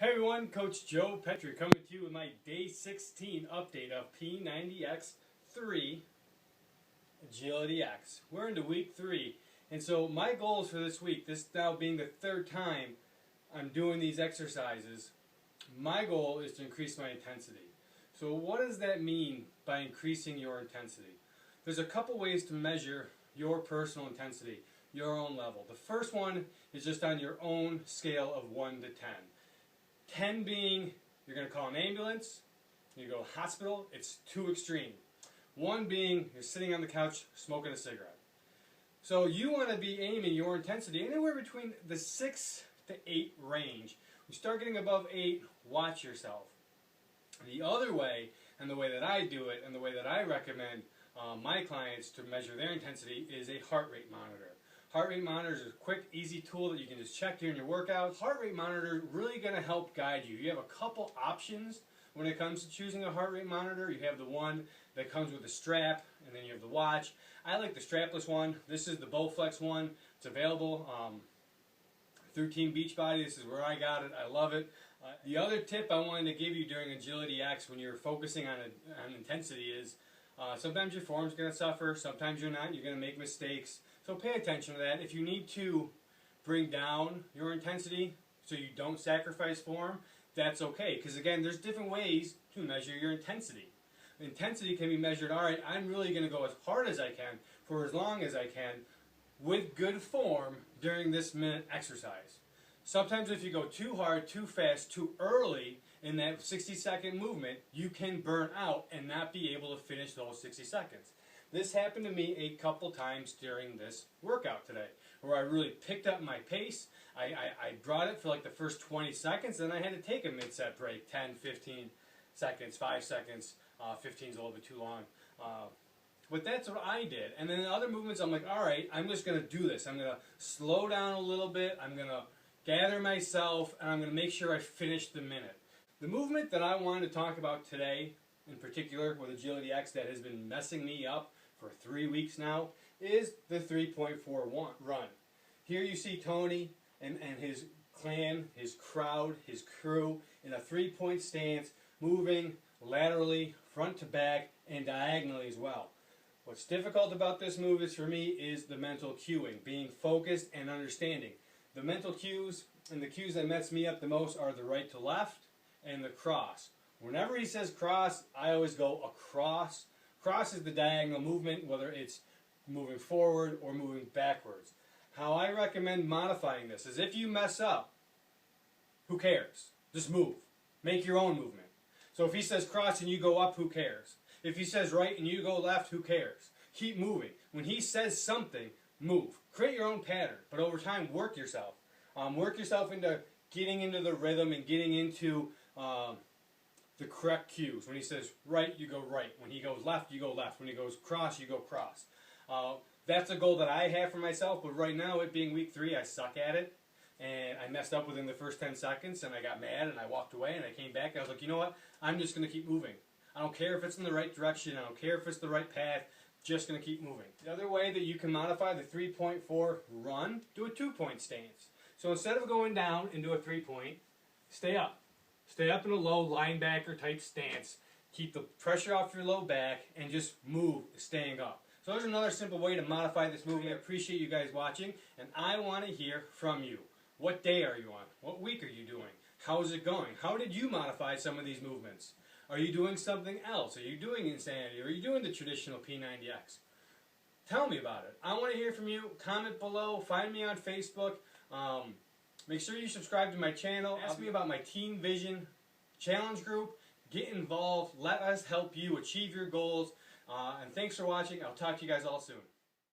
Hey everyone, Coach Joe Petri coming to you with my day 16 update of P90X3 Agility X. We're into week 3, and so my goals for this week, this now being the third time I'm doing these exercises, my goal is to increase my intensity. So what does that mean by increasing your intensity? There's a couple ways to measure your personal intensity, your own level. The first one is just on your own scale of 1 to 10. 10 being you're going to call an ambulance, you go to hospital, it's too extreme. 1 being you're sitting on the couch smoking a cigarette. So you want to be aiming your intensity anywhere between the 6 to 8 range. When you start getting above 8, watch yourself. The other way, and the way that I do it, and the way that I recommend my clients to measure their intensity is a heart rate monitor. Heart rate monitor is a quick, easy tool that you can just check during your workout. Heart rate monitor is really going to help guide you. You have a couple options when it comes to choosing a heart rate monitor. You have the one that comes with the strap, and then you have the watch. I like the strapless one. This is the Bowflex one. It's available through Team Beachbody. This is where I got it. I love it. The other tip I wanted to give you during Agility X when you're focusing on intensity is sometimes your form's going to suffer, sometimes you're not, you're going to make mistakes. So pay attention to that. If you need to bring down your intensity so you don't sacrifice form, that's okay. Because again, there's different ways to measure your intensity. Intensity can be measured, alright, I'm really going to go as hard as I can for as long as I can with good form during this minute exercise. Sometimes if you go too hard, too fast, too early in that 60-second movement, you can burn out and not be able to finish those 60 seconds. This happened to me a couple times during this workout today, where I really picked up my pace. I brought it for like the first 20 seconds, and I had to take a mid-set break, 10, 15 seconds, 5 seconds, 15 is a little bit too long. But that's what I did. And then in other movements, I'm like, alright, I'm just going to do this. I'm going to slow down a little bit. I'm going to gather myself, and I'm going to make sure I finish the minute. The movement that I wanted to talk about today, in particular with Agility X, that has been messing me up for 3 weeks now, is the 3.41 run. Here you see Tony and his clan, his crowd, his crew in a 3-point stance, moving laterally, front to back, and diagonally as well. What's difficult about this move is, for me, is the mental cueing, being focused and understanding. The mental cues and the cues that mess me up the most are the right to left and the cross. Whenever he says cross, I always go across. Cross is the diagonal movement, whether it's moving forward or moving backwards. How I recommend modifying this is, if you mess up, who cares? Just move. Make your own movement. So if he says cross and you go up, who cares? If he says right and you go left, who cares? Keep moving. When he says something, move. Create your own pattern, but over time, work yourself. Work yourself into getting into the rhythm and getting into the correct cues. When he says right, you go right. When he goes left, you go left. When he goes cross, you go cross. That's a goal that I have for myself, but right now, it being week 3, I suck at it. And I messed up within the first 10 seconds, and I got mad, and I walked away, and I came back, and I was like, you know what? I'm just going to keep moving. I don't care if it's in the right direction. I don't care if it's the right path. Just going to keep moving. The other way that you can modify the 3.4 run, do a 2-point stance. So instead of going down into a 3-point, stay up. Stay up in a low linebacker type stance. Keep the pressure off your low back and just move staying up. So there's another simple way to modify this movement. I appreciate you guys watching, and I want to hear from you. What day are you on? What week are you doing? How is it going? How did you modify some of these movements? Are you doing something else? Are you doing Insanity? Are you doing the traditional P90X? Tell me about it. I want to hear from you. Comment below. Find me on Facebook. Make sure you subscribe to my channel. Ask me about my Team Vision Challenge group. Get involved. Let us help you achieve your goals. And thanks for watching. I'll talk to you guys all soon.